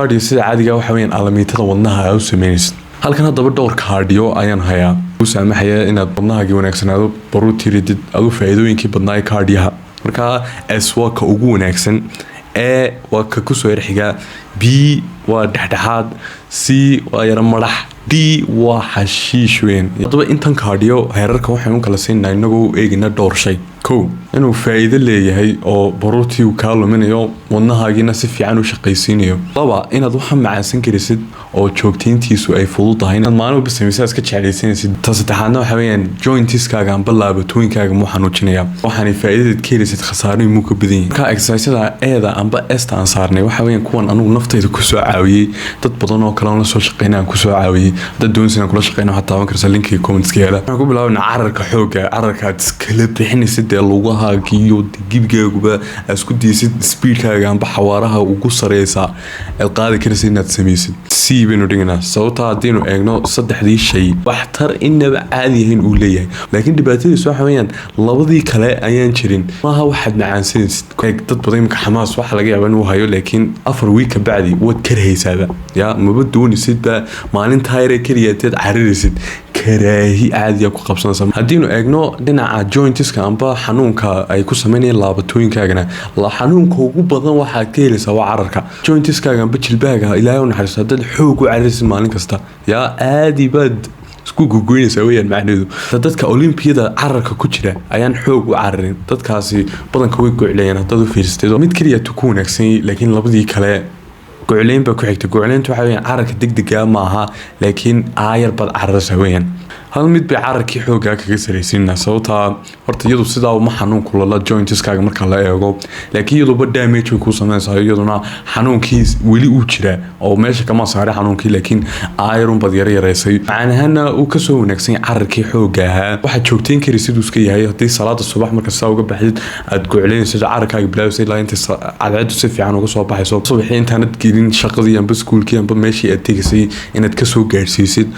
cardio sida caadiga waxa weeyaan alamiitada wadnaha aad u sameynaysid halkan haddaba dhowr cardio ayaan hayaa u saamaxaya inaad wadnahaaga wanaagsanaado baruurtii ridid adu faa'iidooyinkii badnaa ee cardiyaha marka S waa ka ugu wanaagsan A waa ka ku soo xiga B waa dhexdhexaad C waa yara madax D waa xashiish weyn haddaba intan cardio heerarka waxaan u kala siinaa inagoo eegina dhowr shay kow inuu faa'iido leeyahay oo baruurtii uu kaa luminayo wadnahaagiina si fiican u shaqaysiinayo laba inaad waxa macaansan karisid oo joogtayntiisu ay fududahay inaad maalin walba samaysaa iska jeclaysanaysid ta saddexaadna waxa weeyaan jointiskaaga amba laabatooyinkaaga muu xanuujinaya waxaanay faa'iidadeed ka helisid khasaarooyin muu ka badan yahay marka exercisada eeda amba esta aan saarnay waxa weeyaan kuwan anugu naftayda ku soo caawiyey dad badan oo kale oo la soo shaqeynayaan ku soo caawiyey dad doonaysan kula shaqeynayo waxaad taaban kartaa linkiga comments-ka yaala waxaan ku bilaabnaa cararka xoogga cararka aad iskala bixinaysid ee lugahaaga iyo gibigaaguba aad isku daysid speedkaaga amba xawaaraha ugu sareysa aad qaadi karaysid inaad samaysid si baynu dhiganaa sababta haddaynu eegno saddexdii shay waxtar inaba caadi ahayn uu leeyahay laakiin dhibaatadiisu waxa weeyaan labadii kale ayaan jirin maaha waxaad macaansanaysid dad badan imika xamaas waxa laga yaabaa inuu hayo laakiin 4 week ka bacdi waad karahaysaaba yaa maba doonaysidba maalintaa yare keliyateed cariraysid karaahi caadiya ku qabsanaysa haddiinu eegno dhinaca jointiska amba xanuunka ay ku sameynayaan laabatooyinkaagana xanuunka ugu badan waxaad ka helaysaa waa cararka jointiskaaga amba jilbahaaga ilaahay u naxariisto haddaad xoog u cararaysid maalin kasta yaa aadi baad isku gogoynaysaa weeyaan macnaheedu dadka olimpiyada cararka ku jira ayaan xoog u cararin dadkaasi badanka way goclayaan haddaad u fiirsateed mid keliya ku wanaagsan laakiin labadii kale goclayn baa ku xigta goclayntu waxa weeyaan cararka degdega ma aha laakiin aayar bad cararaysa weeyaan hal mid bay cararkii xoogga kaga sareysiinaa sababta horta iyadu sidaa uma xanuun kulala jointiskaaga marka la eego laakiin iyaduba damage way ku sameynaysaa iyaduna xanuunkii weli uu jira oo meesha kama saaray xanuunkii laakiin aayarun bad yara yareysay macnaheedna uu ka soo wanaagsan yahay cararkii xoogga ahaa waxaad joogtayn kari siduu iska yahay haddii salaada subax marka saa uga baxdid aad goclaynaysid cararkaaga bilaabisay ilaa inta cadceedu si fiican uga soo baxayso subaxii intaanad gelin shaqadii amba iskuulkii amba meeshii aad tegaysay inaad ka soo gaarsiisid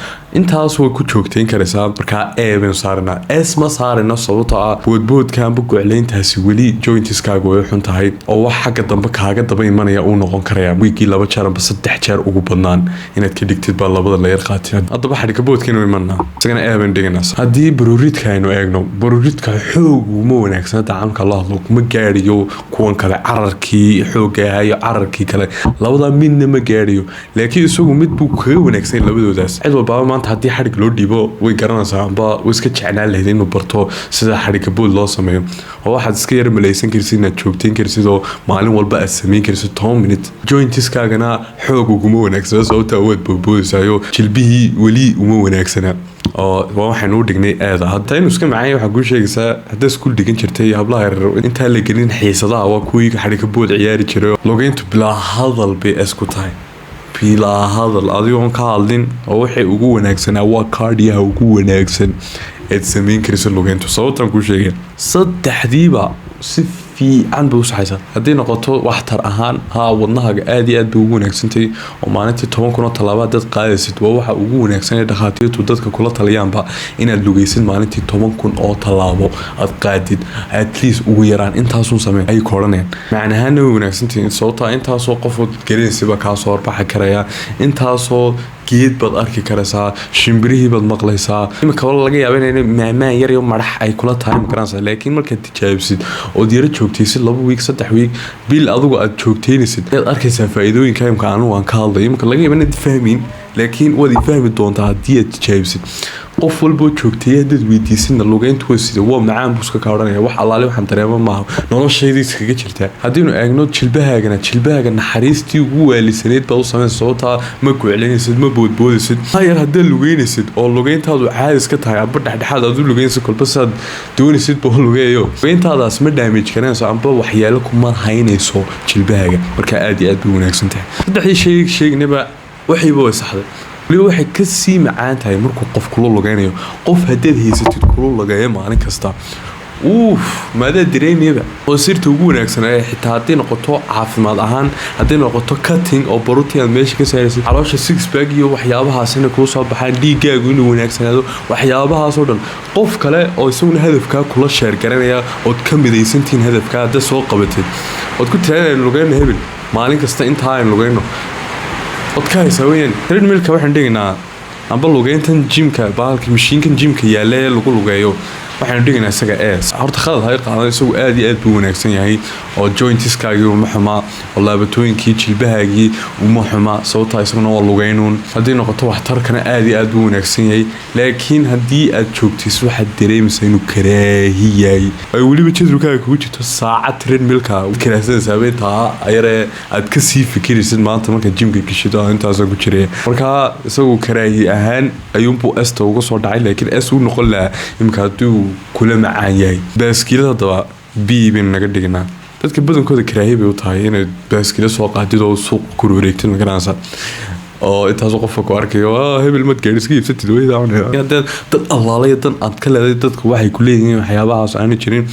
intaas way ku joogtayn karaysaa markaa baynu saaranaa s ma saarayno sababtoo ah boodboodka amba goclayntaasi weli jointiskaaga way xun tahay oo wax xagga dambe kaaga daba imanaya uu noqon karaya wiigii 2 jeer amba 3 jeer ugu badnaan inaad ka dhigtid baa labada la yar qaatin haddaba xadhiga boodkeenu imanaa isagana baynu dhiganaa haddii baruuridka aynu eegno baruuridka xoog uma wanaagsana dacamka la hadlo kuma gaadhiyo kuwan kale cararkii xoogga ahaa iyo cararkii kale labada midna ma gaadhiyo laakiin isagu mid buu kaga wanaagsan labadoodaas cid walbaaba haddii xadhig loo dhiibo way garanaysaa amba way iska jeclaan lahayd inuu barto sida xadhiga bood loo sameeyo oo waxaad iska yar malaysan karsid inaad joogtayn karsid oo maalin walba aad samayn karsid 10 minute jointiskaagana xoog uguma wanaagsana sababta awood boodboodaysayo jilbihii weli uma wanaagsana oo waxaan u dhignay aada hadda inuu iska macaan waxa ku sheegaysaa hadda iskuul dhigan jirtay hablaha yar inta la gelin xiisadaha waa kuwii xadhiga bood ciyaari jiray lugayntu bilaa hadal bay isku tahay bilaa hadal adigoon ka hadlin oo waxay ugu wanaagsanaa waa cardiyaha ugu wanaagsan aad samayn karaysa lugayntu sababtaan kuu sheegay saddexdiiba si fiican bay u saxaysaa haddii noqoto waxtar ahaan wadnahaaga aad iyo aad bay ugu wanaagsantahay oo maalintii 10 kun oo tallaabo dad qaadaysid waa waxa ugu wanaagsan ee dhakhaatiirtu dadka kula taliyaanba inaad lugaysid maalintii 10 kun oo tallaabo aad qaadid at least ugu yaraan intaasun sameyn ay koodhanayaan macnaheedna way wanaagsantahay sababta intaasoo qofood gelinaysiba kaa soo horbaxa karaya intaasoo geed baad arki karaysaa shimbirihii baad maqlaysaa imika wala laga yaaba inay maamaan yar iyo madax ay kula tahay garanaysaa laakiin markaad tijaabsid oo diira joogtaysid 2 week 3 week bil adigu aad joogtaynaysid aad arkaysaa faa'iidooyinka imka anigu aan ka hadlay imka laga yaaba inaad fahmin laakiin waad fahmi doontaa haddii aad tijaabisid qof walba joogtay hadad weydiisidna lugayntu way sida waa macaan buska ka oranaya wax allaale waxaan dareemo maaha noloshaydiis kaga jirta haddiinu eegno jilbahaaga naxariistii ugu waalisaneed baa u sameynaysa sababtaa ma goclaynaysid ma boodboodaysid hayar haddaad lugaynaysid oo lugayntaadu caadis ka tahay amba dhexdhexaad aad u lugaynaysid kolba saad doonaysid boo lugeeyo lugayntaadaas ma damage garanayso amba waxyaalo kuma haynayso jilbahaaga marka aad iyo aad bay wanaagsan tahay saddexdii sheegnaba waxayba way saxday waliba waxay ka sii macaan tahay markuu qof kula lugaynayo qof haddaad haysatid kula lugeeya maalin kasta maadaa dareemayaba oo sirta ugu wanaagsan ee xitaa haddii noqoto caafimaad ahaan haddii noqoto cutting oo baruurtii aad meesha ka saaraysid caloosha six pack iyo waxyaabahaas inay kuu soo baxaan dhiigaagu inuu wanaagsanaado waxyaabahaasoo dhan qof kale oo isaguna hadafkaa kula sheer garanaya ood ka midaysantihiin hadafkaa hadda soo qabatid ood ku tiraadaan lugayno hebel maalin kasta intaa aan lugayno odkaaysa weeyaan treadmillka waxaan dhigaynaa amba lugeyntan jimka baalka mashiinkan jimka yaalla ee lagu lugeeyo waxaan dhigaynaa isaga horta khalad hay qaadan isagu aad iyo aad buu wanaagsan yahay oo jointiskaagii uma xumaa oo laabatooyinkii jilbahaagii uma xumaa sababtaa isaguna waa lugeynuun haddii noqoto waxtarkana aad iyo aad buu wanaagsan yahay laakiin haddii aad joogtis waxaad dareemaysaa inuu karaahi yahay ay weliba jadwalkaaga kugu jirto saacad treadmillka karaasanaysaa intaa ayaree aad ka sii fikiraysid maanta markaad jimka gashido intaasoo ku jiraya markaa isagu karaahi ahaan ayuunbuu esta uga soo dhacay laakiin s uu noqon lahaa imika hadduu kula macaan yahay baaskiilada haddaba b baynu naga dhignaa dadka badankooda karaahi bay u tahay inay baaskiila soo qaadid oo suuq ku wareegtid magaranaysa oo intaasoo qofka ku arkayo hebel mad gaadhi iska iibsatid weydaa dad allaalaya dan aad ka leeday dadku waxay ku leeyihiin waxyaabahaas aana jirin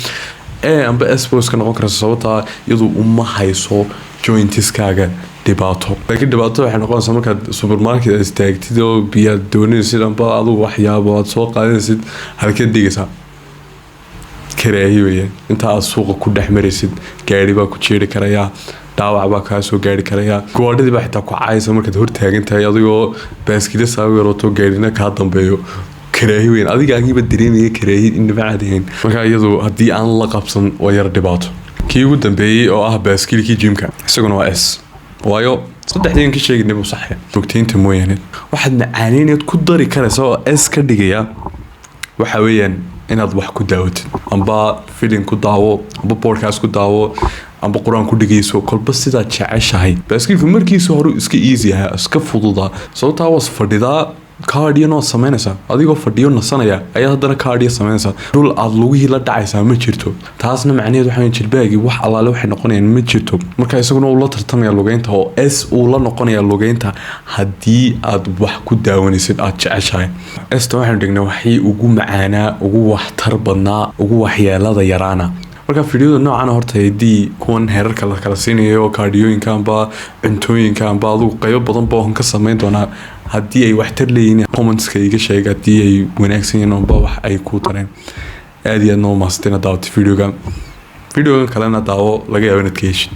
amba esbos ka noqon karaysa sababtaa iyadu uma hayso jointiskaaga dhibaato laakiin dhibaato waxay noqonaysaa markaad supermarket aad istaagtid oo biyaad doonaysid amba adugu waxyaabo aad soo qaadanaysid halkeed dhigaysaa karaahi weeyaan inta aad suuqa ku dhex maraysid gaari baa ku jeeri karayaa dhaawac baa kaa soo gaari karayaa goodhadii baa xitaa ku caaysa markaad hortaagan tahay adigoo baaskila saawiga roto gaarina kaa dambeeyo karaahi weyn adigaagiiba dareemaya karaahi indhabacaad yahayn markaa iyadu haddii aan la qabsan waa yar dhibaato kii ugu dambeeyey oo ah baaskilkii jimka isaguna waa s waayo saddexdeen ka sheeginay buu saxya rugtaynta mooyaane waxaad macaaneynaad ku dari karaysa oo s ka dhigaya waxa weeyaan inaad wax ku daawatid amba filin ku daawo amba podcast ku daawo amba quraan ku dhigayso kolba sidaad jeceshahay baaskilka markiisa hore iska easy ah iska fududaa sababtaa was fadhidaa cardio noo samaynaysaa adigoo fadhiyo nasanaya ayaa haddana cardio samaynaysaa dhul aad lugihii la dhacaysaa ma jirto taasna macnaheed waxaa jilbaagii wax allaale waxay noqonayaan ma jirto marka isaguna uu la tartamaya lugeynta oo s uu la noqonaya lugeynta haddii aad wax ku daawanaysid aad jeceshahay esta waxaanu dhignay waxii ugu macaanaa ugu waxtar badnaa ugu waxyeelada yaraana marka fiidyada noocan horta haddii kuwan heerarka la kala siinayo oo kaardiyooyinka amba cuntooyinka amba adugu qaybo badan boohan ka samayn doonaa haddii ay waxtar leeyihiin commentska iga sheega haddii ay wanaagsan yihiin amba wax ay ku tareen aad iyo aad noo maasatayna daawatay videogan kalena daawo laga yaabo inaad ka heshid